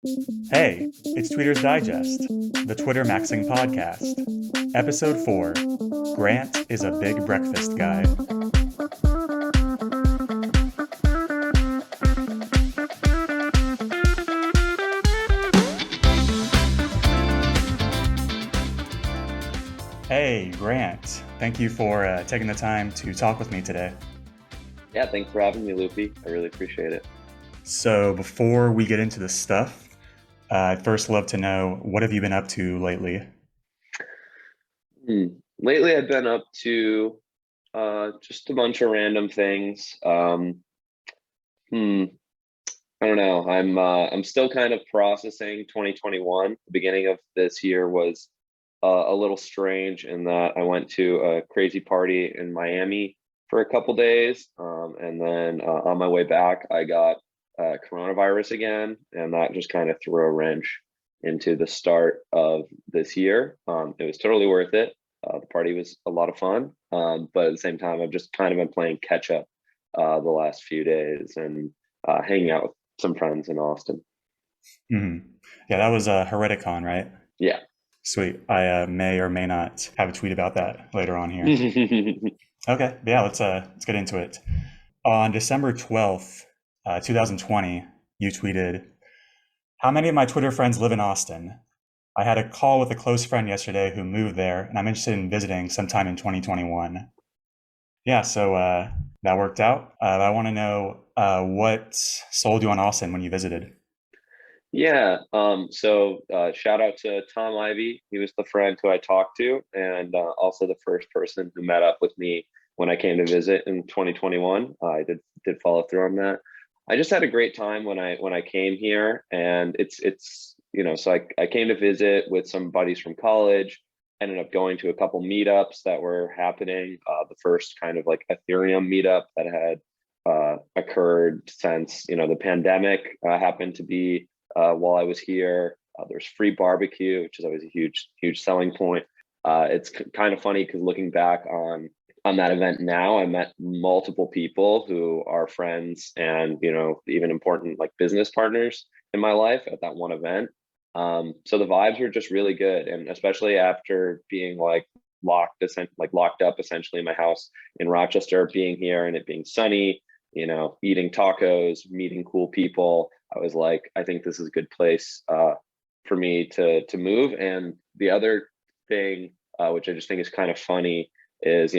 Hey, it's Tweeter's Digest, the Twitter Maxing podcast. Episode 4, Grant is a Big Breakfast Guy. Hey, Grant, thank you for taking the time to talk with me today. Yeah, thanks for having me, Loopy. I really appreciate it. So, before we get into the stuff, I'd first love to know, what have you been up to lately? Hmm. Lately, I've been up to just a bunch of random things. Hmm. I don't know. I'm still kind of processing 2021. The beginning of this year was a little strange in that I went to a crazy party in Miami for a couple days, and then on my way back, I got coronavirus again, and that just kind of threw a wrench into the start of this year. It was totally worth it. The party was a lot of fun, but at the same time, I've just kind of been playing catch up the last few days and hanging out with some friends in Austin. Hmm. Yeah, that was Hereticon, right? Yeah. Sweet. I may or may not have a tweet about that later on here. Okay, yeah, let's get into it. On December 12th, 2020, you tweeted, "How many of my Twitter friends live in Austin? I had a call with a close friend yesterday who moved there, and I'm interested in visiting sometime in 2021." Yeah, so that worked out. I want to know what sold you on Austin when you visited. Yeah. So shout out to Tom Ivy. He was the friend who I talked to, and also the first person who met up with me when I came to visit in 2021. I did follow through on that. I just had a great time when I came here, and so I came to visit with some buddies from college. Ended up going to a couple meetups that were happening. The first kind of like Ethereum meetup that had occurred since the pandemic happened to be while I was here. There's free barbecue, which is always a huge selling point. It's kind of funny because looking back on that event now, I met multiple people who are friends and even important like business partners in my life at that one event. So the vibes were just really good, and especially after being like locked up essentially in my house in Rochester, being here and it being sunny, eating tacos, meeting cool people. I was like, I think this is a good place for me to move. And the other thing, which I just think is kind of funny, is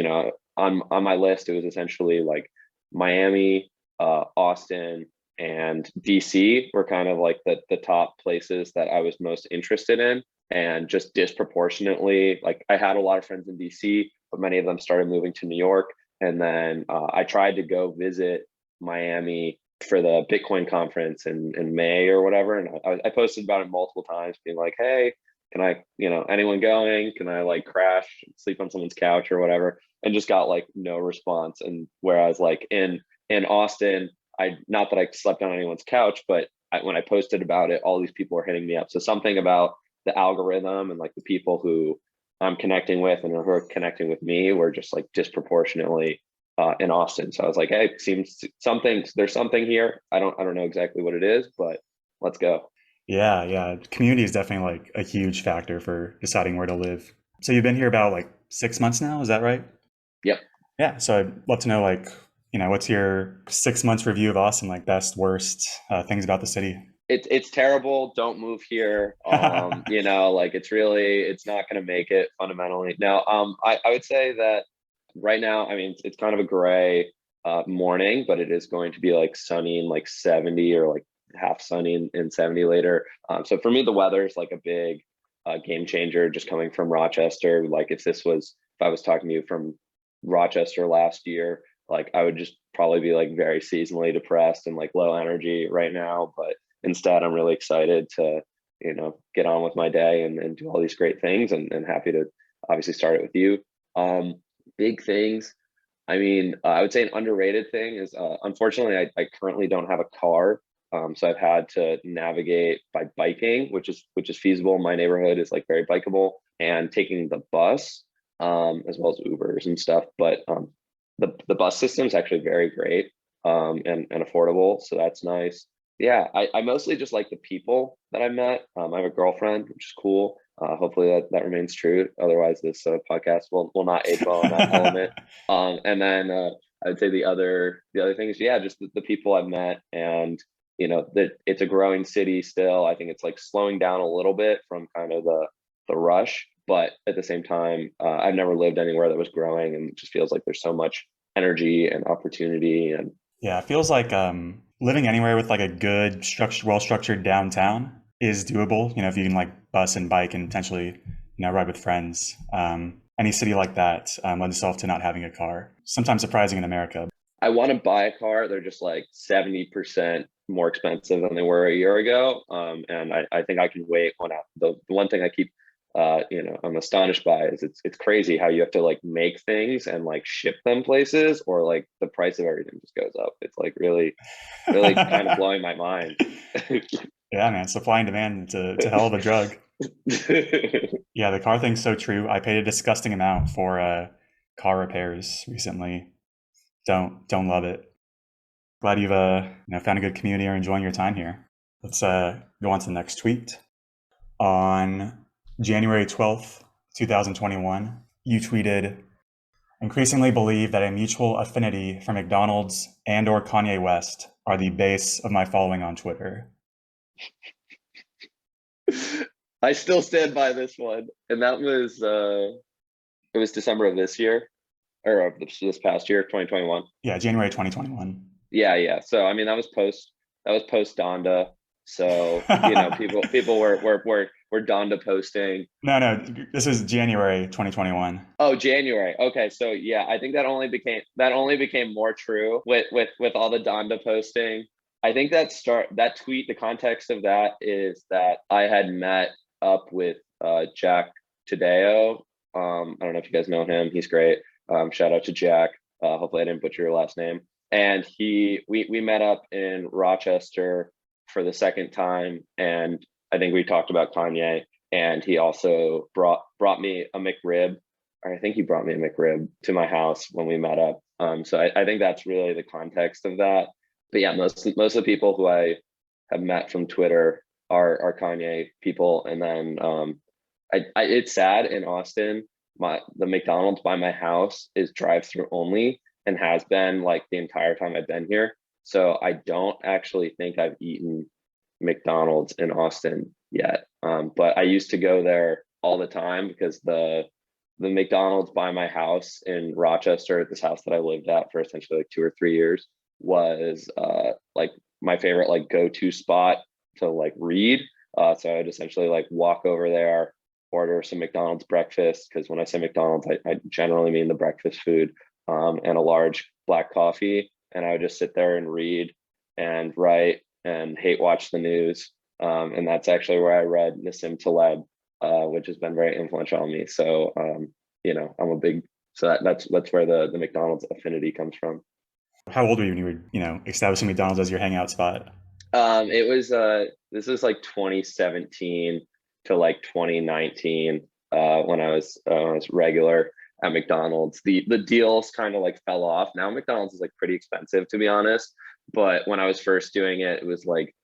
on my list it was essentially like Miami, Austin, and DC were kind of like the top places that I was most interested in. And just disproportionately, like I had a lot of friends in DC, but many of them started moving to New York. And then I tried to go visit Miami for the Bitcoin conference in May or whatever. And I posted about it multiple times, being like, hey, can I, anyone going? Can I like crash, sleep on someone's couch or whatever? And just got like no response. And whereas like in Austin, I not that I slept on anyone's couch, but when I posted about it, all these people were hitting me up. So something about the algorithm and like the people who I'm connecting with and who are connecting with me were just like disproportionately in Austin. So I was like, hey, seems something. There's something here. I don't know exactly what it is, but let's go. Yeah, yeah. Community is definitely like a huge factor for deciding where to live. So you've been here about like 6 months now, is that right? Yep. Yeah. So I'd love to know, like, what's your 6 months review of Austin, like best, worst things about the city? It's terrible. Don't move here. Like it's not going to make it fundamentally. Now, I would say that right now, I mean, it's kind of a gray morning, but it is going to be like sunny and like 70 or like half sunny and 70 later. So for me, the weather is like a big game changer. Just coming from Rochester, like if I was talking to you from Rochester last year, like I would just probably be like very seasonally depressed and like low energy right now. But instead, I'm really excited to get on with my day and do all these great things, and happy to obviously start it with you. Big things. I mean, I would say an underrated thing is, unfortunately, I currently don't have a car, so I've had to navigate by biking, which is feasible. My neighborhood is like very bikeable, and taking the bus, as well as Ubers and stuff. But the bus system is actually very great, and affordable, so that's nice. Yeah, I mostly just like the people that I met. I have a girlfriend, which is cool. Hopefully that remains true. Otherwise, this podcast will not age well in that element. And then I'd say the other thing is, yeah, just the people I've met, and that it's a growing city still. I think it's like slowing down a little bit from kind of the rush, but at the same time, I've never lived anywhere that was growing, and it just feels like there's so much energy and opportunity. And Yeah, it feels like living anywhere with like a good, well-structured downtown is doable. If you can like bus and bike and potentially, ride with friends. Any city like that lends itself to not having a car. Sometimes surprising in America. I want to buy a car. They're just like 70% more expensive than they were a year ago. And I think I can wait one out. The one thing I keep, I'm astonished by is it's crazy how you have to like make things and like ship them places, or like the price of everything just goes up. It's like really, really kind of blowing my mind. Yeah, man, supply and demand, it's a hell of a drug. Yeah, the car thing's so true. I paid a disgusting amount for car repairs recently. Don't love it. Glad you've found a good community or enjoying your time here. Let's go on to the next tweet. On January 12th, 2021, you tweeted, "Increasingly believe that a mutual affinity for McDonald's and or Kanye West are the base of my following on Twitter." I still stand by this one, and that was it was December of this year, or of this past year, 2021. Yeah, January 2021. Yeah. So I mean, that was post Donda. So people were Donda posting. No, this is January 2021. Oh, January. Okay, so yeah, I think that only became more true with all the Donda posting. I think that tweet, the context of that is that I had met up with Jack Tadeo. I don't know if you guys know him. He's great. Shout out to Jack. Hopefully I didn't butcher your last name. And we met up in Rochester for the second time, and I think we talked about Kanye. And he also brought me a McRib, or I think he brought me a McRib to my house when we met up. So I think that's really the context of that. But yeah, most of the people who I have met from Twitter are Kanye people. And then it's sad in Austin. The McDonald's by my house is drive-through only, and has been like the entire time I've been here. So I don't actually think I've eaten McDonald's in Austin yet. But I used to go there all the time because the McDonald's by my house in Rochester, this house that I lived at for essentially like 2 or 3 years, was like my favorite like go-to spot to like read. So I'd essentially like walk over there, order some McDonald's breakfast, because when I say McDonald's, I generally mean the breakfast food, and a large black coffee. And I would just sit there and read and write and hate watch the news. And that's actually where I read Nassim Taleb, which has been very influential on me. So, I'm a big, so that's where the McDonald's affinity comes from. How old were you when you were, establishing McDonald's as your hangout spot? It was this was like 2017 to like 2019, when I was regular at McDonald's. The deals kind of like fell off. Now McDonald's is like pretty expensive, to be honest. But when I was first doing it, it was like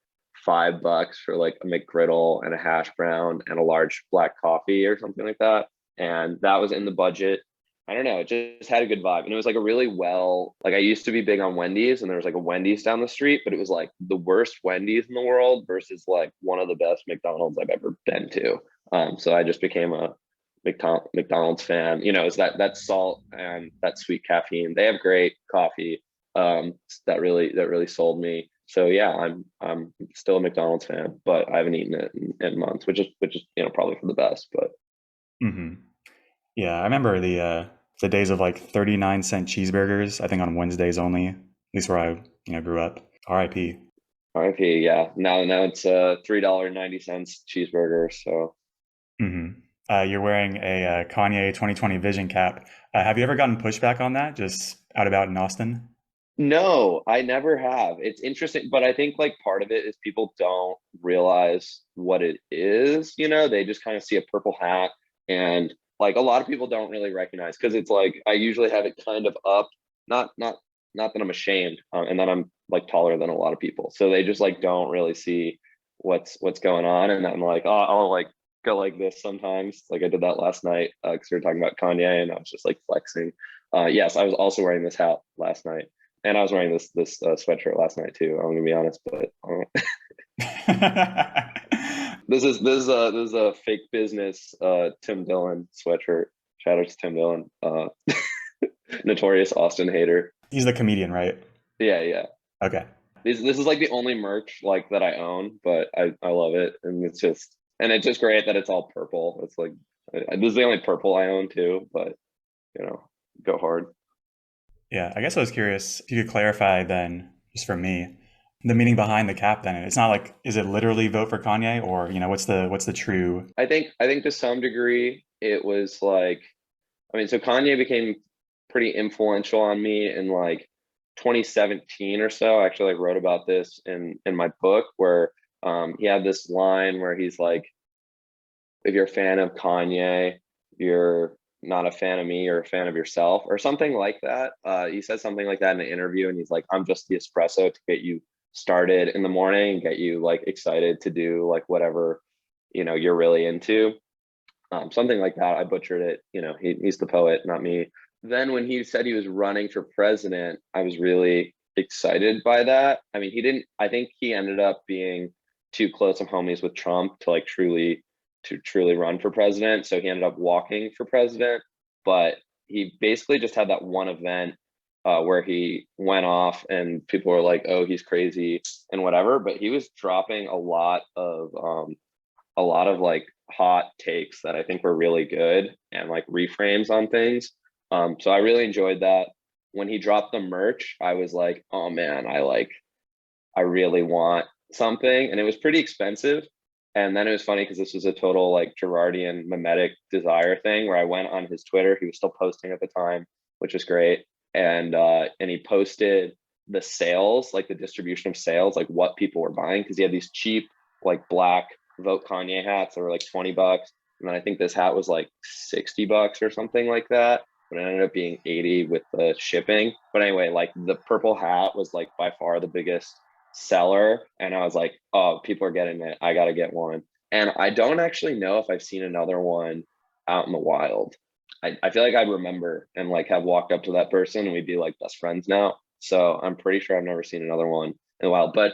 $5 for like a McGriddle and a hash brown and a large black coffee or something like that. And that was in the budget. I don't know, it just had a good vibe. And it was like a really like I used to be big on Wendy's, and there was like a Wendy's down the street, but it was like the worst Wendy's in the world versus like one of the best McDonald's I've ever been to. So I just became a McDonald's fan. It's that salt and that sweet caffeine. They have great coffee. That really sold me. So yeah, I'm still a McDonald's fan, but I haven't eaten it in months, which is probably for the best. But Hmm. Yeah, I remember the days of like 39-cent cheeseburgers, I think on Wednesdays only, at least where I grew up. RIP. RIP, yeah. Now it's $3.90 cheeseburger. So Hmm. You're wearing a Kanye 2020 Vision cap. Have you ever gotten pushback on that, just out about in Austin? no, I never have. It's interesting, but I think like part of it is people don't realize what it is. They just kind of see a purple hat, and like a lot of people don't really recognize, because it's like I usually have it kind of up, not not that I'm ashamed, and that I'm like taller than a lot of people, so they just like don't really see what's going on, and I'm like, oh, I'll like go like this sometimes, like I did that last night because we were talking about Kanye, and I was just like flexing. Yes, I was also wearing this hat last night, and I was wearing this sweatshirt last night too. I'm gonna be honest, but this is a fake business Tim Dillon sweatshirt. Shout out to Tim Dillon, notorious Austin hater. He's the comedian, right? Yeah, yeah. Okay. This is like the only merch like that I own, but I love it, and it's just great that it's all purple. It's like this is the only purple I own too, but you know, go hard. Yeah, I guess I was curious if you could clarify then, just for me, the meaning behind the cap. Then it's not like, is it literally vote for Kanye, or what's the true? I think to some degree it was like, I mean, so Kanye became pretty influential on me in like 2017 or so. I actually like wrote about this in my book where he had this line where he's like, if you're a fan of Kanye, you're not a fan of me, you're a fan of yourself, or something like that. He said something like that in an interview, and he's like, I'm just the espresso to get you started in the morning and get you like excited to do like whatever you're really into. Something like that. I butchered it. He's the poet, not me. Then when he said he was running for president, I was really excited by that. I mean, he didn't. I think he ended up being too close of homies with Trump to like truly run for president. So he ended up walking for president, but he basically just had that one event where he went off and people were like, "Oh, he's crazy" and whatever. But he was dropping a lot of like hot takes that I think were really good and like reframes on things. So I really enjoyed that. When he dropped the merch, I was like, oh man, I really want something. And it was pretty expensive. And then it was funny because this was a total like Girardian mimetic desire thing where I went on his Twitter. He was still posting at the time, which was great. And he posted the sales, like the distribution of sales, like what people were buying, because he had these cheap like black Vote Kanye hats that were like $20. And then I think this hat was like $60 or something like that. But it ended up being 80 with the shipping. But anyway, like the purple hat was like by far the biggest seller. And I was like, oh, people are getting it. I gotta get one. And I don't actually know if I've seen another one out in the wild. I feel like I remember and like have walked up to that person and we'd be like best friends now. So I'm pretty sure I've never seen another one in a while. But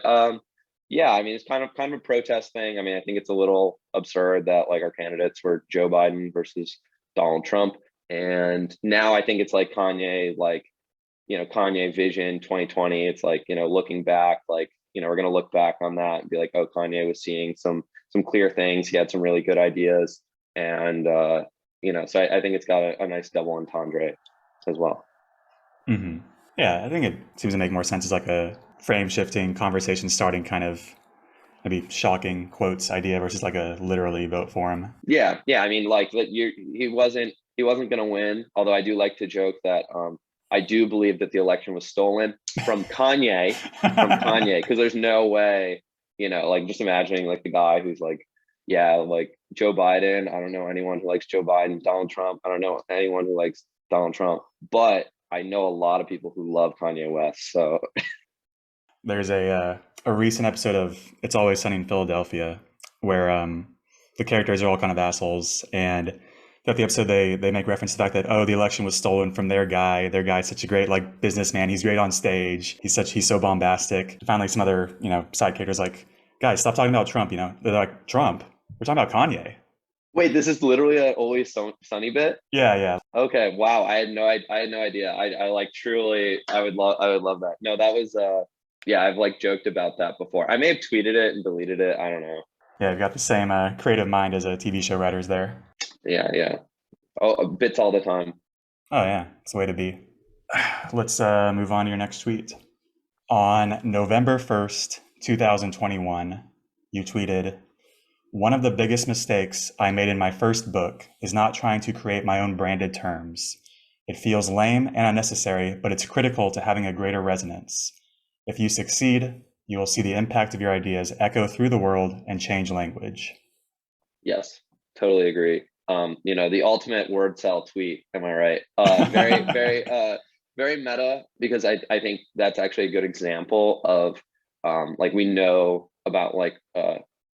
yeah, I mean, it's kind of a protest thing. I mean, I think it's a little absurd that like our candidates were Joe Biden versus Donald Trump. And now I think it's like Kanye, like, Kanye Vision 2020. It's like, looking back, like, we're going to look back on that and be like, oh, Kanye was seeing some clear things. He had some really good ideas. And, so I think it's got a nice double entendre as well. Mm-hmm. Yeah, I think it seems to make more sense as like a frame shifting, conversation starting kind of maybe shocking quotes idea versus like a literally vote for him. Yeah. Yeah. I mean, like that he wasn't going to win. Although I do like to joke that, I do believe that the election was stolen from Kanye, because there's no way, like just imagining like the guy who's like, yeah, like Joe Biden. I don't know anyone who likes Joe Biden. Donald Trump. I don't know anyone who likes Donald Trump, but I know a lot of people who love Kanye West. So There's a recent episode of It's Always Sunny in Philadelphia where the characters are all kind of assholes, and throughout the episode they make reference to the fact that, oh, the election was stolen from their guy. Their guy's such a great like businessman. He's great on stage. He's so bombastic. Finally, some other side characters like, guys, stop talking about Trump. They're like, Trump. We're talking about Kanye. wait, this is literally an Always Sunny bit. Yeah, yeah. Okay, wow. I had no idea. I like truly. I would love that. No, that was yeah. I've like joked about that before. I may have tweeted it and deleted it. I don't know. Yeah, you've got the same creative mind as a TV show writers there. Yeah, yeah. Oh, bits all the time. Oh yeah, it's the way to be. Let's move on to your next tweet. On November 1st, 2021, you tweeted, "One of the biggest mistakes I made in my first book is not trying to create my own branded terms. It feels lame and unnecessary, but it's critical to having a greater resonance. If you succeed, you will see the impact of your ideas echo through the world and change language." Yes, totally agree. The ultimate word cell tweet. Am I right? Very, very. very meta, because I think that's actually a good example of like we know about like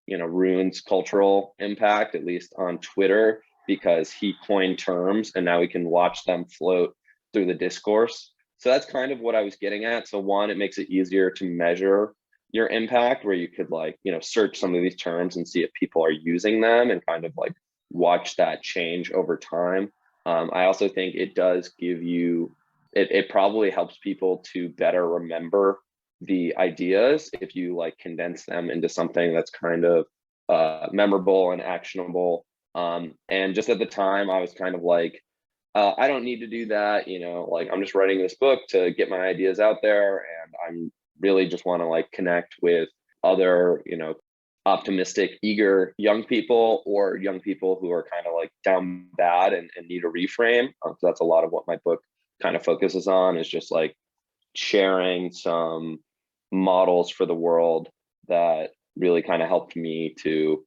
Rune's cultural impact, at least on Twitter, because he coined terms and now we can watch them float through the discourse. So that's kind of what I was getting at. So one, it makes it easier to measure your impact, where you could like, search some of these terms and see if people are using them and kind of like watch that change over time. I also think it does give you, it probably helps people to better remember the ideas if you like condense them into something that's kind of memorable and actionable. And just at the time, I was kind of like, I don't need to do that, like I'm just writing this book to get my ideas out there, and I'm really just want to like connect with other, optimistic, eager young people, or young people who are kind of like down bad and need a reframe. So that's a lot of what my book kind of focuses on, is just like sharing some models for the world that really kind of helped me to,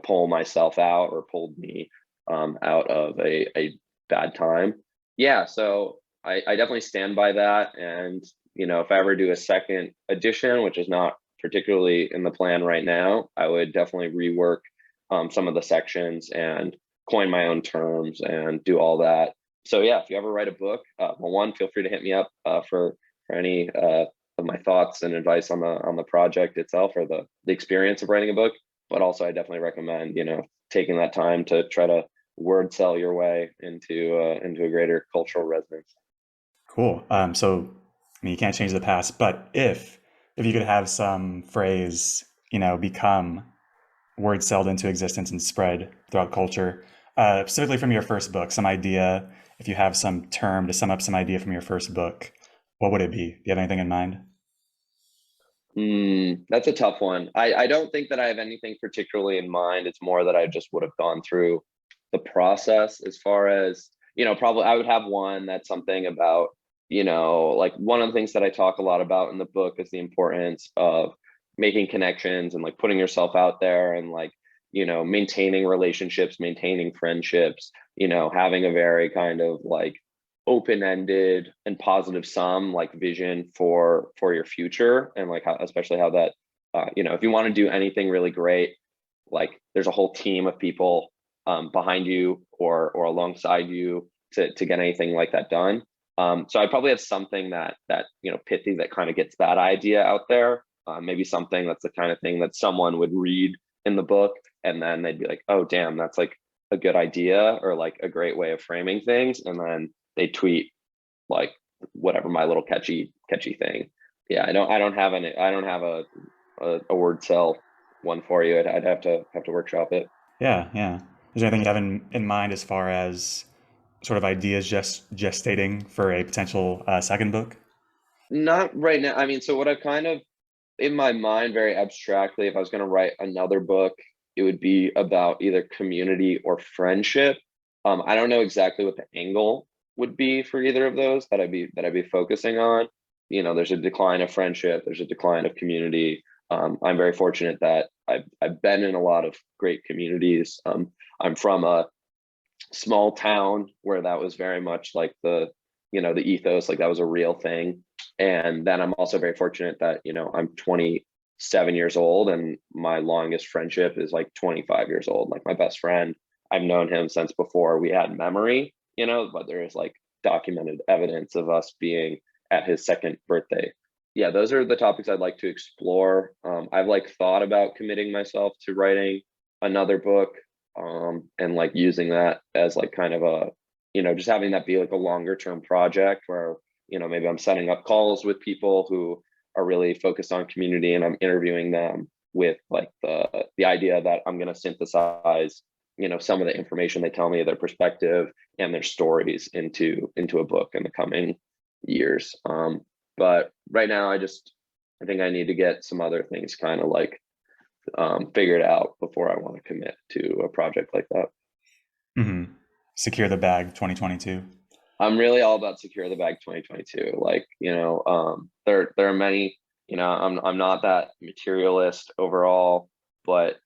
pull myself out, or pulled me out of a bad time. Yeah, so I definitely stand by that. And, if I ever do a second edition, which is not particularly in the plan right now, I would definitely rework some of the sections and coin my own terms and do all that. So yeah, if you ever write a book, well, one, feel free to hit me up for any of my thoughts and advice on the project itself, or the experience of writing a book. But also, I definitely recommend taking that time to try to word sell your way into a greater cultural resonance. Cool. So, I mean, you can't change the past, but if you could have some phrase, become word sailed into existence and spread throughout culture, specifically from your first book, some idea, if you have some term to sum up some idea from your first book, what would it be? Do you have anything in mind? That's a tough one. I don't think that I have anything particularly in mind. It's more that I just would have gone through the process. As far as, probably I would have one that's something about, like one of the things that I talk a lot about in the book is the importance of making connections and like putting yourself out there, and like, maintaining relationships, maintaining friendships, having a very kind of like open-ended and positive sum like vision for your future, and like how, especially how that if you want to do anything really great, like there's a whole team of people behind you or alongside you to get anything like that done. So I probably have something that pithy, that kind of gets that idea out there. Maybe something that's the kind of thing that someone would read in the book and then they'd be like, oh damn, that's like a good idea, or like a great way of framing things, and then they tweet like whatever, my little catchy thing. Yeah, I don't have a word cell one for you. I'd have to workshop it. Yeah, yeah. Is there anything you have in mind as far as sort of ideas just gestating for a potential second book? Not right now. I mean, so what I've kind of in my mind, very abstractly, if I was going to write another book, it would be about either community or friendship. I don't know exactly what the angle would be for either of those that I'd be focusing on. There's a decline of friendship, there's a decline of community. I'm very fortunate that I've been in a lot of great communities. I'm from a small town where that was very much like the ethos, like that was a real thing. And then I'm also very fortunate that I'm 27 years old and my longest friendship is like 25 years old. Like my best friend, I've known him since before we had memory, but there is like documented evidence of us being at his second birthday. Yeah, those are the topics I'd like to explore. I've like thought about committing myself to writing another book, and like using that as like kind of a, just having that be like a longer term project where, maybe I'm setting up calls with people who are really focused on community, and I'm interviewing them with like the idea that I'm going to synthesize, some of the information they tell me, their perspective and their stories into a book in the coming years. But right now, I think I need to get some other things kind of like figured out before I want to commit to a project like that. Hmm. Secure the bag 2022. I'm really all about secure the bag 2022. Like, there are many, I'm not that materialist overall, but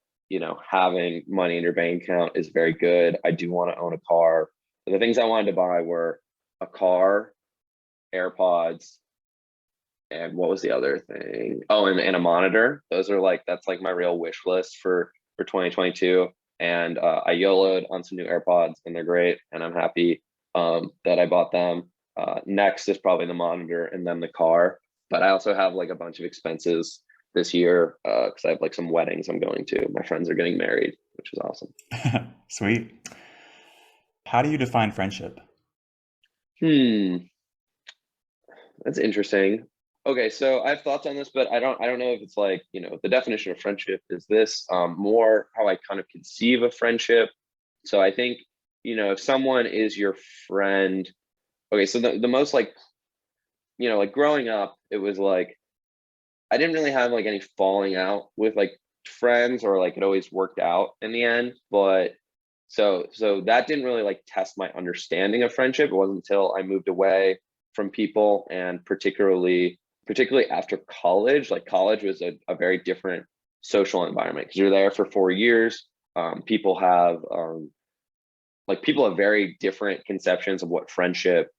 having money in your bank account is very good. I do want to own a car. The things I wanted to buy were a car, AirPods, and what was the other thing? Oh, and a monitor. Those are like, that's like my real wish list for 2022. And I YOLO'd on some new AirPods, and they're great, and I'm happy that I bought them. Next is probably the monitor, and then the car. But I also have like a bunch of expenses this year because I have like some weddings I'm going to. My friends are getting married, which is awesome. Sweet. How do you define friendship? Hmm, that's interesting. Okay, so I have thoughts on this, but I don't know if it's like, the definition of friendship is this, more how I kind of conceive of friendship. So I think, if someone is your friend, okay, so the most like, like growing up, it was like I didn't really have like any falling out with like friends, or like it always worked out in the end. But so that didn't really like test my understanding of friendship. It wasn't until I moved away from people, and particularly after college. Like college was a very different social environment because you're there for 4 years. People have people have very different conceptions of what friendship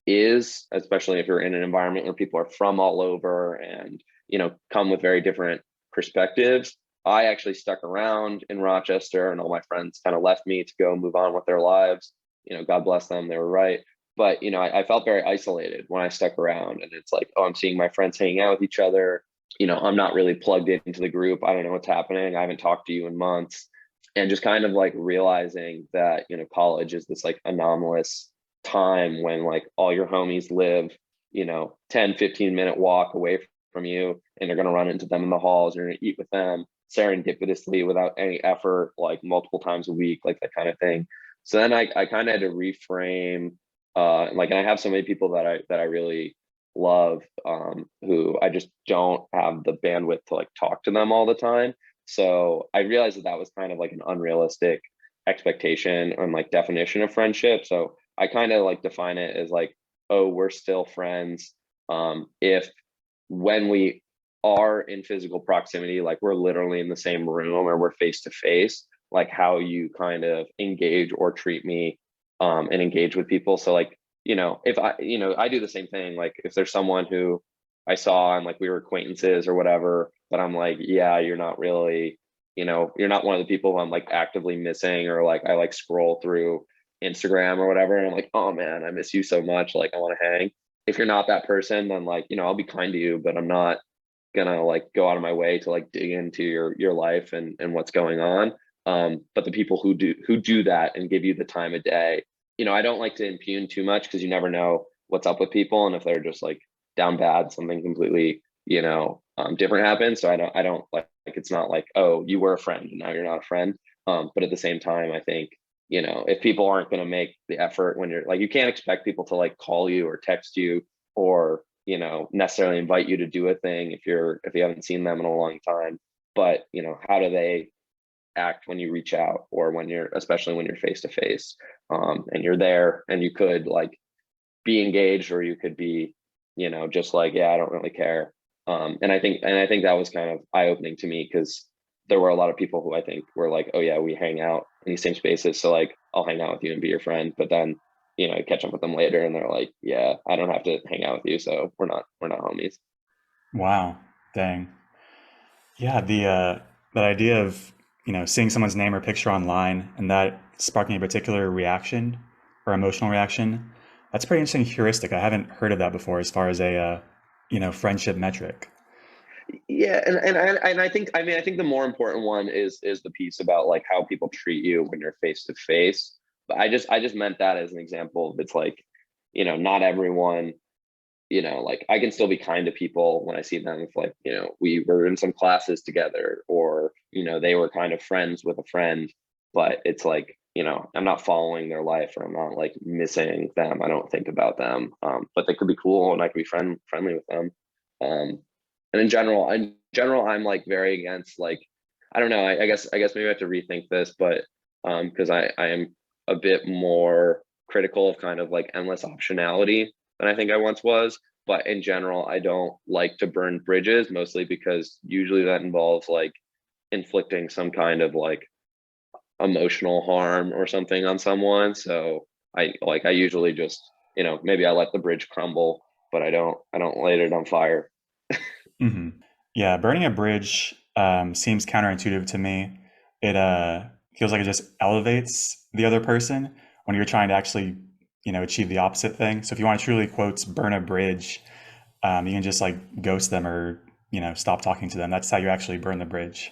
is, especially if you're in an environment where people are from all over and come with very different perspectives. I actually stuck around in Rochester, and all my friends kind of left me to go move on with their lives. God bless them, they were right. But I felt very isolated when I stuck around, and it's like, oh, I'm seeing my friends hanging out with each other. I'm not really plugged into the group. I don't know what's happening. I haven't talked to you in months. And just kind of like realizing that college is this like anomalous time when like all your homies live 10-15 minute walk away from you, and you're going to run into them in the halls, you're going to eat with them serendipitously without any effort, like multiple times a week, like that kind of thing. So then I kind of had to reframe, and I have so many people that I really love, who I just don't have the bandwidth to like talk to them all the time. So I realized that was kind of like an unrealistic expectation and like definition of friendship. So I kind of like define it as like, oh, we're still friends. If when we are in physical proximity, like we're literally in the same room or we're face to face, like how you kind of engage or treat me, and engage with people. So like, if I do the same thing, like if there's someone who I saw and like we were acquaintances or whatever, but I'm like, yeah, you're not really, you're not one of the people who I'm like actively missing, or like I like scroll through Instagram or whatever, and I'm like, oh man, I miss you so much, like I want to hang. If you're not that person, then like, I'll be kind to you, but I'm not gonna like go out of my way to like dig into your life and what's going on. But the people who do that and give you the time of day, I don't like to impugn too much, because you never know what's up with people, and if they're just like down bad, something completely different happens. So I don't like it's not like, oh, you were a friend and now you're not a friend. But at the same time, I think if people aren't going to make the effort when you're like, you can't expect people to like call you or text you, or necessarily invite you to do a thing if you haven't seen them in a long time. But how do they act when you reach out, or especially when you're face to face, and you're there, and you could like be engaged, or you could be just like, yeah, I don't really care. And I think that was kind of eye-opening to me, because there were a lot of people who I think were like, oh yeah, we hang out in these same spaces, so like I'll hang out with you and be your friend. But then I catch up with them later, and they're like, yeah, I don't have to hang out with you, so we're not homies. Wow. Dang. Yeah, the that idea of seeing someone's name or picture online and that sparking a particular reaction or emotional reaction, that's a pretty interesting heuristic. I haven't heard of that before as far as a friendship metric. Yeah, and I think, I think the more important one is the piece about like how people treat you when you're face to face. But I just meant that as an example. It's like, not everyone, like I can still be kind to people when I see them. If like, we were in some classes together, or they were kind of friends with a friend, but it's like, I'm not following their life, or I'm not like missing them. I don't think about them. But they could be cool, and I could be friendly with them. Um, and in general, I'm like very against like, I don't know. I guess maybe I have to rethink this, but because I am a bit more critical of kind of like endless optionality than I think I once was. But in general, I don't like to burn bridges, mostly because usually that involves like inflicting some kind of like emotional harm or something on someone. So I usually just, maybe I let the bridge crumble, but I don't light it on fire. Hmm. Yeah, burning a bridge seems counterintuitive to me. It feels like it just elevates the other person when you're trying to actually, achieve the opposite thing. So if you want to truly, quotes, burn a bridge, you can just like ghost them or, stop talking to them. That's how you actually burn the bridge.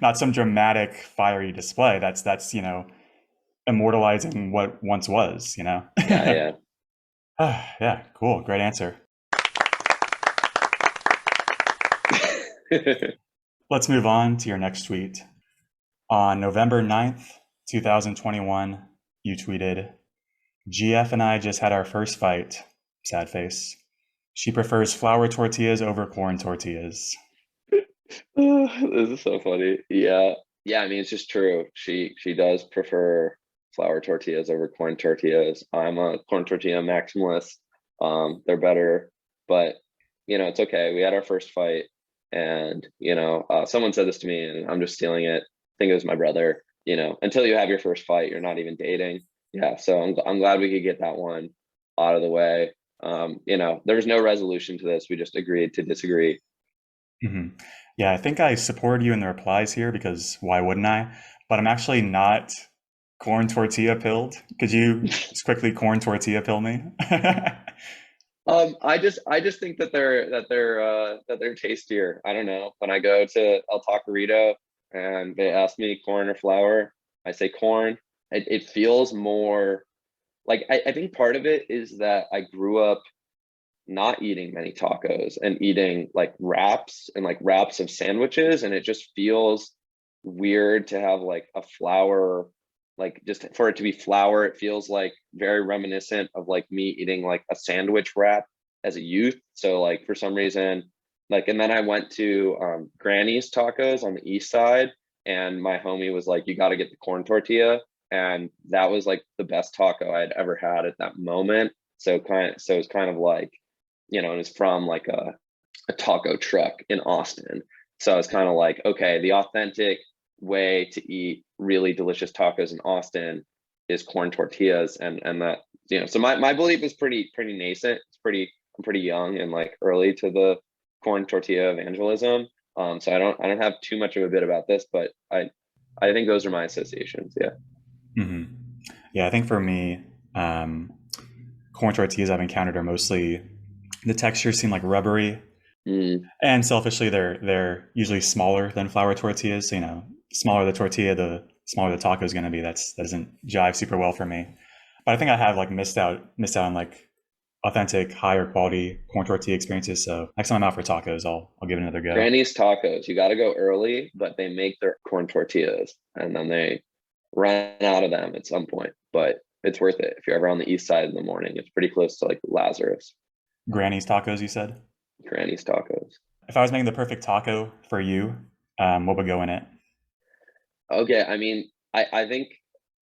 Not some dramatic fiery display. That's immortalizing what once was. Yeah, Yeah, cool. Great answer. yeah. Let's move on to your next tweet. On November 9th, 2021, you tweeted, GF and I just had our first fight. Sad face. She prefers flour tortillas over corn tortillas. This is so funny. Yeah. I mean, it's just true. She does prefer flour tortillas over corn tortillas. I'm a corn tortilla maximalist. They're better, but it's okay. We had our first fight, and someone said this to me, and I'm just stealing it. I think it was my brother. Until you have your first fight, you're not even dating. Yeah, so I'm glad we could get that one out of the way. There was no resolution to this. We just agreed to disagree. Hmm. Yeah, I think I supported you in the replies here because why wouldn't I? But I'm actually not corn tortilla pilled. Could you just quickly corn tortilla pill me? I just think that they're tastier. I don't know. When I go to El Taquerito and they ask me corn or flour, I say corn. It feels more like I think part of it is that I grew up not eating many tacos and eating like wraps and like wraps of sandwiches, and it just feels weird to have like a flour, like just for it to be flour. It feels like very reminiscent of like me eating like a sandwich wrap as a youth. So like for some reason, like, and then I went to Granny's Tacos on the east side, and my homie was like, you got to get the corn tortilla, and that was like the best taco I had ever had at that moment. So it's kind of like, and it's from like a taco truck in Austin. So I was kind of like, okay, the authentic way to eat really delicious tacos in Austin is corn tortillas. And that, so my belief is pretty nascent. I'm pretty young and like early to the corn tortilla evangelism. So I don't have too much of a bit about this, but I think those are my associations. Yeah. Hmm. Yeah, I think for me, um, corn tortillas I've encountered are mostly the textures seem like rubbery, Mm. and selfishly they're usually smaller than flour tortillas. So, smaller the tortilla, the smaller the taco is going to be. That doesn't jive super well for me. But I think I have like missed out on like authentic, higher quality corn tortilla experiences. So next time I'm out for tacos, I'll give it another go. Granny's Tacos, you got to go early, but they make their corn tortillas and then they run out of them at some point. But it's worth it if you're ever on the east side in the morning. It's pretty close to like Lazarus. Granny's tacos, you said? Granny's Tacos. If I was making the perfect taco for you, what would go in it? Okay, I mean, I think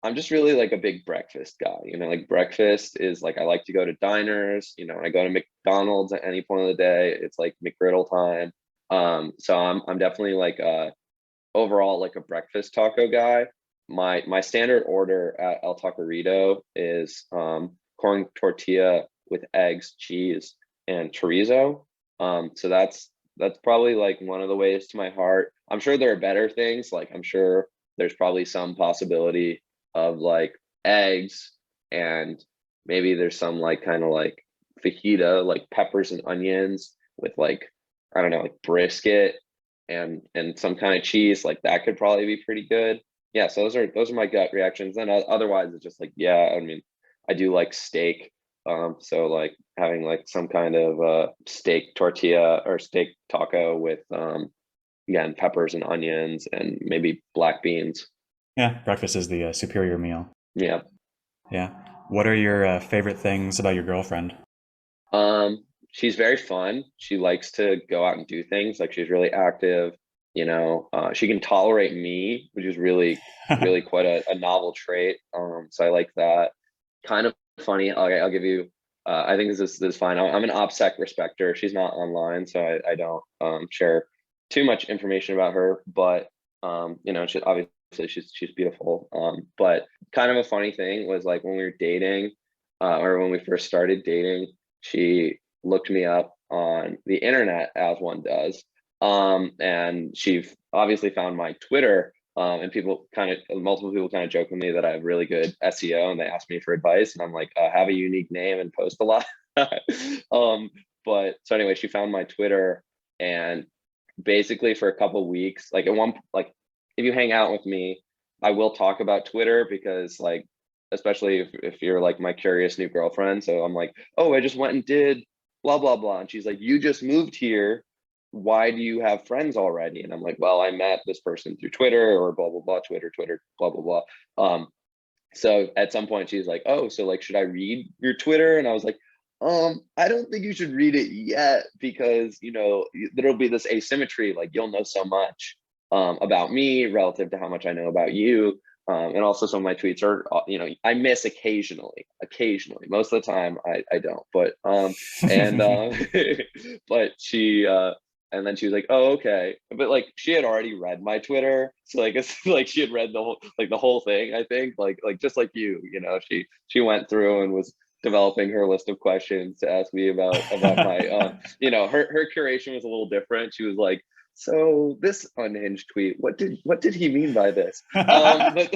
I'm just really like a big breakfast guy. Like breakfast is like I like to go to diners. When I go to McDonald's at any point of the day, it's like McGriddle time. So I'm definitely like overall like a breakfast taco guy. My standard order at El Taquerito is corn tortilla with eggs, cheese, and chorizo. So that's probably like one of the ways to my heart. I'm sure there are better things. Like I'm sure there's probably some possibility of like eggs, and maybe there's some like kind of like fajita, like peppers and onions with like, I don't know, like brisket and some kind of cheese. Like that could probably be pretty good. Yeah, so those are my gut reactions. And otherwise it's just like, yeah, I mean, I do like steak. So like having like some kind of steak tortilla or steak taco with again, peppers and onions and maybe black beans. Yeah, breakfast is the superior meal. Yeah. Yeah. What are your favorite things about your girlfriend? She's very fun. She likes to go out and do things. Like she's really active. She can tolerate me, which is really quite a novel trait. So I like that. Kind of funny. Okay, I'll give you. I think this is fine. I'm an OPSEC respecter. She's not online, so I don't share too much information about her. But she obviously she's beautiful. But kind of a funny thing was like when we were dating, or when we first started dating, she looked me up on the internet as one does. And she obviously found my Twitter. And multiple people kind of joke with me that I have really good SEO, and they ask me for advice, and I'm like, have a unique name and post a lot. But so anyway, she found my Twitter, and basically for a couple weeks, like if you hang out with me, I will talk about Twitter, because like, especially if you're like my curious new girlfriend. So I'm like, oh, I just went and did blah blah blah, and she's like, you just moved here, why do you have friends already? And I'm like, well, I met this person through Twitter, or blah blah blah, Twitter, blah blah blah. So at some point she's like, oh, so like, should I read your Twitter? And I was like, I don't think you should read it yet, because there'll be this asymmetry. Like, you'll know so much about me relative to how much I know about you. And also some of my tweets are, I miss occasionally. Most of the time I don't, but and but and then she was like, oh, okay. But like, she had already read my Twitter. So like, it's like she had read the whole thing, I think, like just like she went through and was developing her list of questions to ask me about my her curation was a little different. She was like, so this unhinged tweet, what did he mean by this? But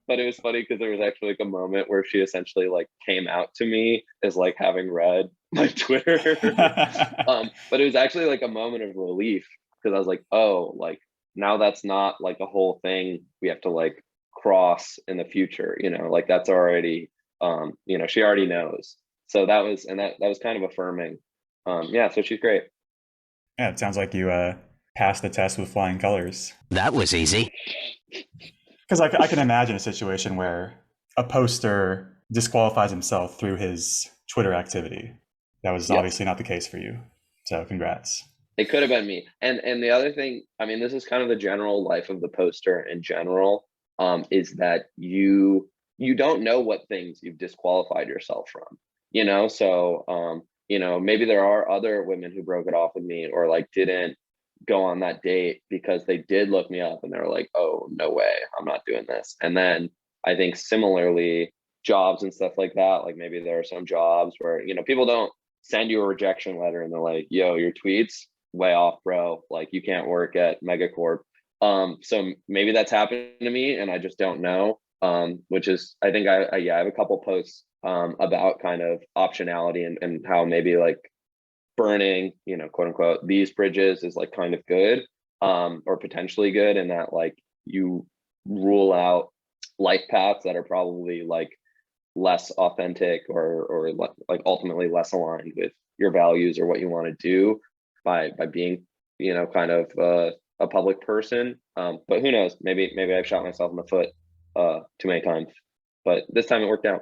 but it was funny, because there was actually like a moment where she essentially like came out to me as like having read my Twitter. But it was actually like a moment of relief, because I was like, oh, like now that's not like a whole thing we have to like cross in the future, like that's already she already knows. So that was kind of affirming. Yeah, so she's great. Yeah, it sounds like you passed the test with flying colors. That was easy. Because I can imagine a situation where a poster disqualifies himself through his Twitter activity. That was Yes. obviously not the case for you. So congrats. It could have been me. And the other thing, I mean, this is kind of the general life of the poster in general, is that you don't know what things you've disqualified yourself from, so maybe there are other women who broke it off with me, or like didn't go on that date because they did look me up and they were like, oh, no way, I'm not doing this. And then I think similarly, jobs and stuff like that, like maybe there are some jobs where people don't send you a rejection letter and they're like, yo, your tweets way off, bro, like you can't work at Megacorp. So maybe that's happened to me and I just don't know. Which is, I think I have a couple posts about kind of optionality, and how maybe like burning, quote unquote, these bridges is like kind of good, or potentially good, in that like you rule out life paths that are probably like less authentic, or like ultimately less aligned with your values or what you want to do by being kind of a public person. But who knows, maybe I've shot myself in the foot too many times, but this time it worked out.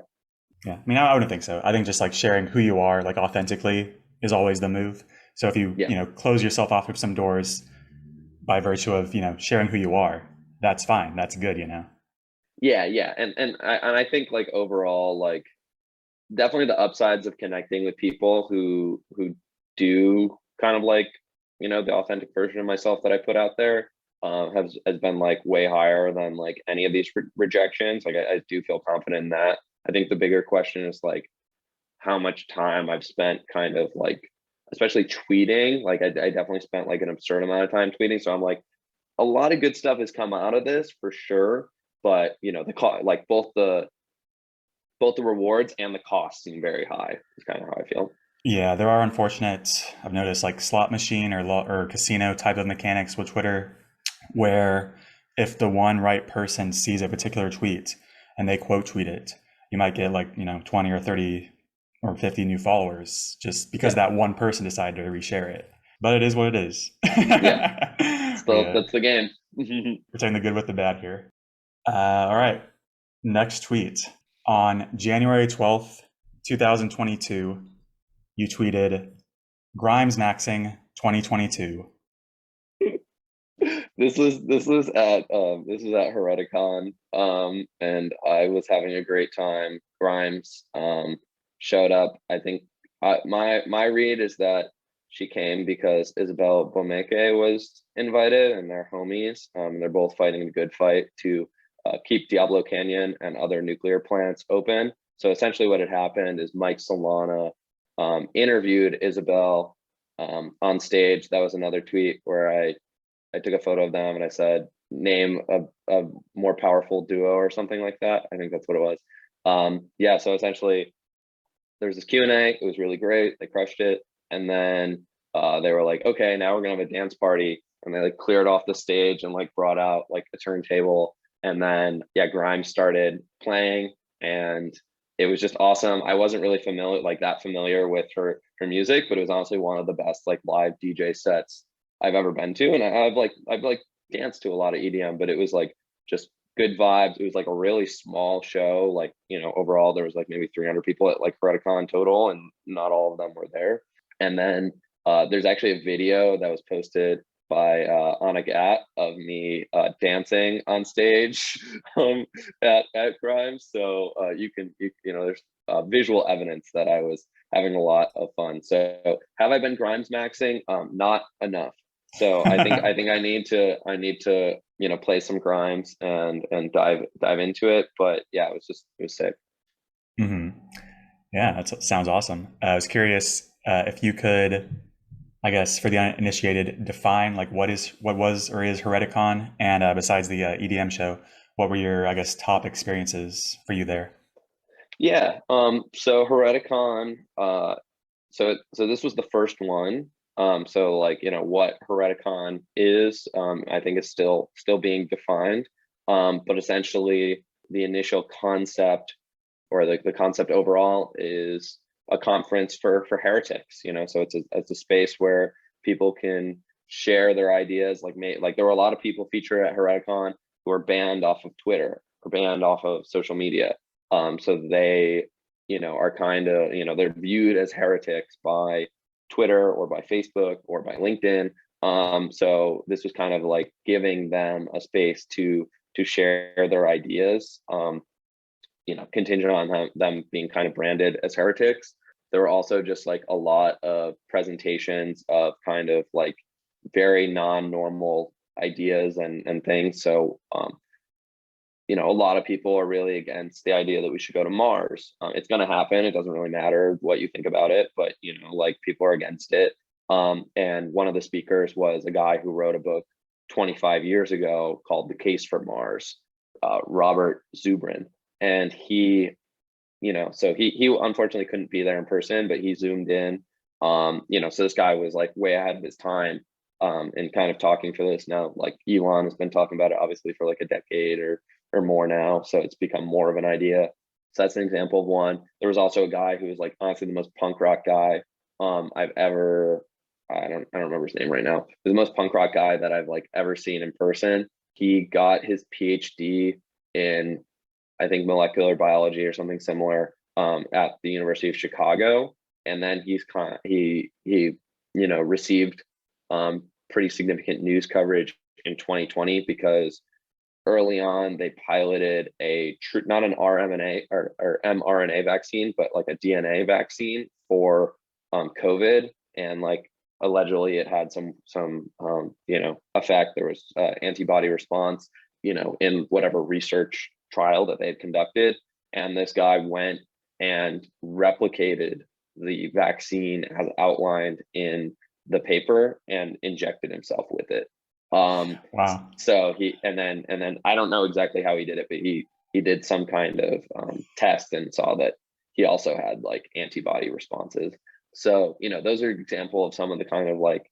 Yeah, I mean, I wouldn't think so. I think just like sharing who you are, like authentically, is always the move. So if you Yeah. close yourself off of some doors by virtue of sharing who you are, that's fine. That's good. Yeah, and I think like overall, like definitely the upsides of connecting with people who do kind of like the authentic version of myself that I put out there, has been like way higher than like any of these rejections. Like I do feel confident in that. I think the bigger question is like how much time I've spent kind of like, especially tweeting. Like I definitely spent like an absurd amount of time tweeting. So I'm like, a lot of good stuff has come out of this for sure. But like both the rewards and the costs seem very high. Is kind of how I feel. Yeah, there are unfortunate, I've noticed, like slot machine or casino type of mechanics with Twitter, where if the one right person sees a particular tweet and they quote tweet it, you might get like 20 or 30 or 50 new followers just because that one person decided to reshare it. But it is what it is. Yeah, that's the game. We're taking the good with the bad here. All right. Next tweet. On January 12th, 2022, you tweeted, grimesmaxxing 2022. This was at Hereticon, and I was having a great time. Grimes showed up. I think my read is that she came because Isabel Bomeke was invited, and they're homies. They're both fighting the good fight to keep Diablo Canyon and other nuclear plants open. So essentially what had happened is Mike Solana interviewed Isabel on stage. That was another tweet where I took a photo of them and I said, name a more powerful duo or something like that. I think that's what it was. Yeah, so essentially there was this Q&A. It was really great. They crushed it. And then they were like, okay, now we're gonna have a dance party. And they like cleared off the stage and like brought out like a turntable. And then yeah, Grimes started playing and it was just awesome. I wasn't really familiar with her music, but it was honestly one of the best like live DJ sets I've ever been to. And I've danced to a lot of EDM, but it was like just good vibes. It was like a really small show. Like, you know, overall there was like maybe 300 people at like Hereticon total, and not all of them were there. And then there's actually a video that was posted by Anna Gat of me dancing on stage at Grimes. So you know, there's visual evidence that I was having a lot of fun. So have I been Grimes maxing? Not enough. So I think I need to you know, play some Grimes and dive into it. But yeah, it was sick. Mm-hmm. Yeah, that sounds awesome. I was curious if you could, I guess, for the uninitiated, define like what was or is Hereticon, and besides the EDM show, what were your, I guess, top experiences for you there? Yeah. So Hereticon. So this was the first one. So like, you know, what Hereticon is, I think is still being defined. But essentially the initial concept, or the concept overall, is a conference for heretics, you know. So it's a space where people can share their ideas. Like there were a lot of people featured at Hereticon who are banned off of Twitter or banned off of social media. So they, you know, are kind of, you know, they're viewed as heretics by Twitter or by Facebook or by LinkedIn. So this was kind of like giving them a space to share their ideas, you know, contingent on them being kind of branded as heretics. There were also just like a lot of presentations of kind of like very non-normal ideas and things. So you know, a lot of people are really against the idea that we should go to Mars. It's going to happen. It doesn't really matter what you think about it, but you know, like people are against it. And one of the speakers was a guy who wrote a book 25 years ago called "The Case for Mars," Robert Zubrin, and he, you know, so he unfortunately couldn't be there in person, but he zoomed in. You know, so this guy was like way ahead of his time, and kind of talking for this now. Like Elon has been talking about it obviously for like a decade or more now, so it's become more of an idea. So that's an example of one. There was also a guy who was like honestly the most punk rock guy I've ever, I don't remember his name right now. The most punk rock guy that I've like ever seen in person. He got his PhD in, I think, molecular biology or something similar at the University of Chicago, and then he you know, received pretty significant news coverage in 2020 because early on they piloted not an RMNA or mRNA vaccine, but like a DNA vaccine for COVID, and like allegedly it had some you know, effect. There was antibody response, you know, in whatever research trial that they had conducted, and this guy went and replicated the vaccine as outlined in the paper and injected himself with it. Wow. So and then I don't know exactly how he did it, but he did some kind of test and saw that he also had like antibody responses. So, you know, those are an example of some of the kind of like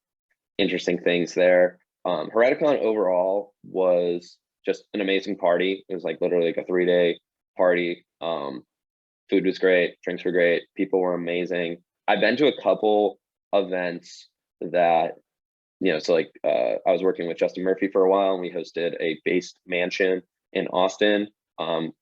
interesting things there. Hereticon overall was just an amazing party. It was like literally like a 3-day party. Food was great, drinks were great, people were amazing. I've been to a couple events that, you know, so like I was working with Justin Murphy for a while, and we hosted a based mansion in Austin,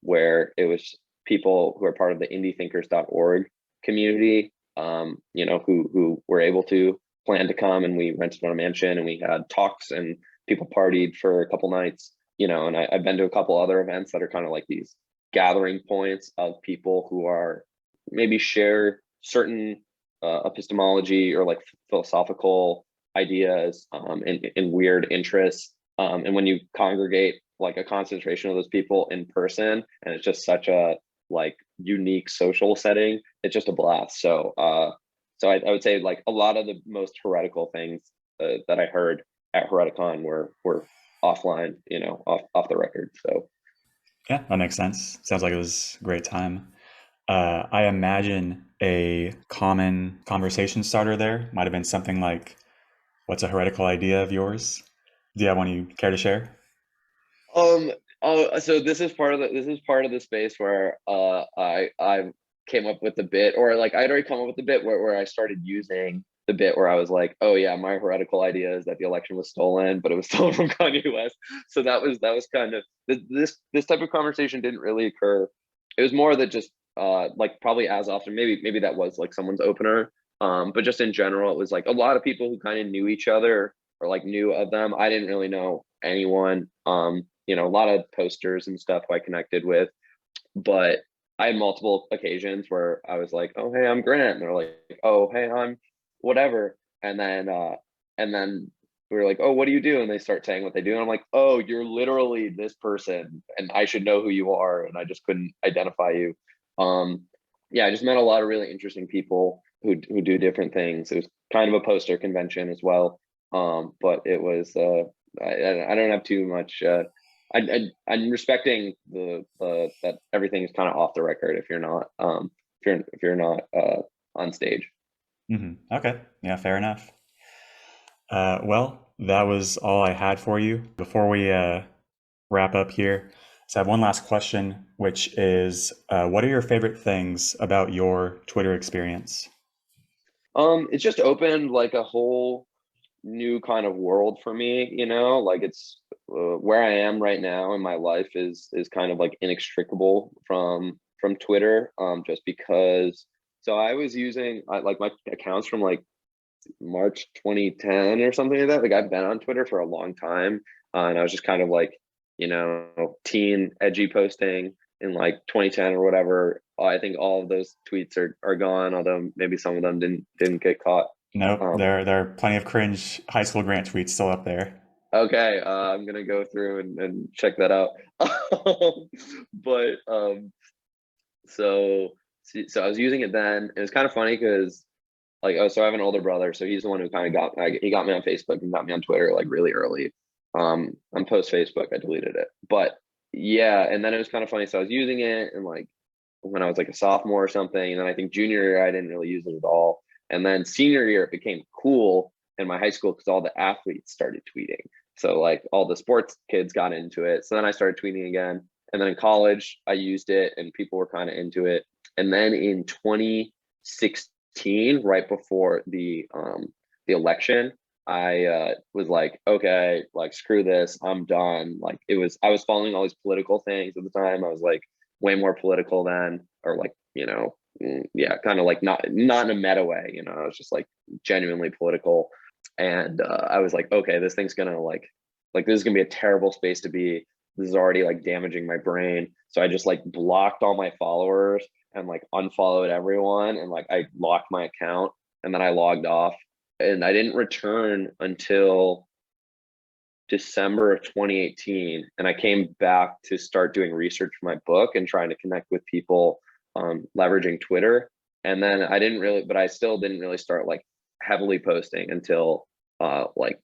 where it was people who are part of the indiethinkers.org community, you know, who were able to plan to come, and we rented on a mansion and we had talks and people partied for a couple nights, you know. And I've been to a couple other events that are kind of like these gathering points of people who are maybe share certain epistemology or like philosophical ideas and weird interests, and when you congregate like a concentration of those people in person, and it's just such a like unique social setting, it's just a blast. So I would say like a lot of the most heretical things that I heard at Hereticon were offline, off the record. So Yeah, that makes sense. Sounds like it was a great time. I imagine a common conversation starter there might have been something like, "What's a heretical idea of yours?" Do you have one you care to share? Um. Oh, so this is part of the space where I came up with the bit, or like I'd already come up with the bit where I started using the bit where I was like, oh yeah, my heretical idea is that the election was stolen, but it was stolen from Kanye West. So that was kind of this type of conversation didn't really occur. It was more that just like probably as often, maybe that was like someone's opener. But just in general, it was like a lot of people who kind of knew each other or like knew of them. I didn't really know anyone. A lot of posters and stuff who I connected with, but I had multiple occasions where I was like, "Oh, hey, I'm Grant," and they're like, "Oh, hey, I'm whatever," and then we were like, "Oh, what do you do?" And they start saying what they do, and I'm like, "Oh, you're literally this person, and I should know who you are," and I just couldn't identify you. Um, yeah, I just met a lot of really interesting people who do different things. It was kind of a poster convention as well, but it was I don't have too much. I'm respecting the that everything is kind of off the record if you're not if you're not on stage. Okay. Yeah, fair enough. Well, that was all I had for you. Before we wrap up here, so I have one last question, which is, what are your favorite things about your Twitter experience? It's just opened like a whole new kind of world for me, like it's where I am right now in my life is kind of like inextricable from Twitter, just because. So I was using like my accounts from like March 2010 or something like that. Like I've been on Twitter for a long time, and I was just kind of like, teen edgy posting in like 2010 or whatever. I think all of those tweets are gone, although maybe some of them didn't get caught. Nope, Um, there are plenty of cringe high school Grant tweets still up there. okay, I'm gonna go through and check that out. But so so I was using it then. It was kind of funny because like, oh, so I have an older brother, so he's the one who kind of he got me on Facebook and got me on Twitter like really early. On post Facebook, I deleted it, but yeah, and then it was kind of funny. So I was using it and like when I was like a sophomore or something, and then I think junior year I didn't really use it at all, and then senior year it became cool in my high school because all the athletes started tweeting. So like all the sports kids got into it. So then I started tweeting again, and then in college I used it and people were kind of into it. And then in 2016, right before the election, I was like, okay, like screw this, I'm done. Like I was following all these political things at the time. I was like way more political then, or like yeah, kind of like not in a meta way. I was just like genuinely political, and I was like, okay, this thing's gonna like this is gonna be a terrible space to be. This is already like damaging my brain. So I just like blocked all my followers and like unfollowed everyone, and like I locked my account, and then I logged off, and I didn't return until December of 2018, and I came back to start doing research for my book and trying to connect with people, leveraging Twitter. And then but I still didn't really start like heavily posting until like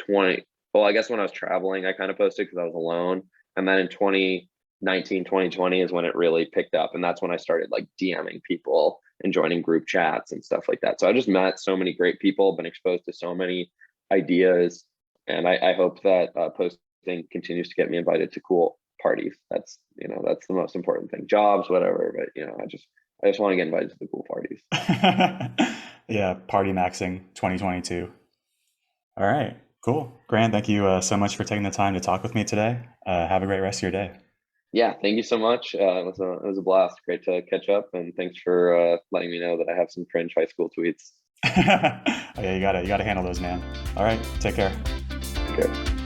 20. Well, I guess when I was traveling, I kind of posted because I was alone. And then in 2019, 2020 is when it really picked up, and that's when I started like DMing people and joining group chats and stuff like that. So I just met so many great people, been exposed to so many ideas, and I hope that posting continues to get me invited to cool parties. That's the most important thing. Jobs, whatever, but I just want to get invited to the cool parties. Yeah, party maxing 2022. All right, cool. Grant, thank you so much for taking the time to talk with me today. Have a great rest of your day. Yeah, thank you so much. It was a blast. Great to catch up, and thanks for letting me know that I have some cringe high school tweets. Oh, yeah, you gotta handle those, man. All right, take care. Okay.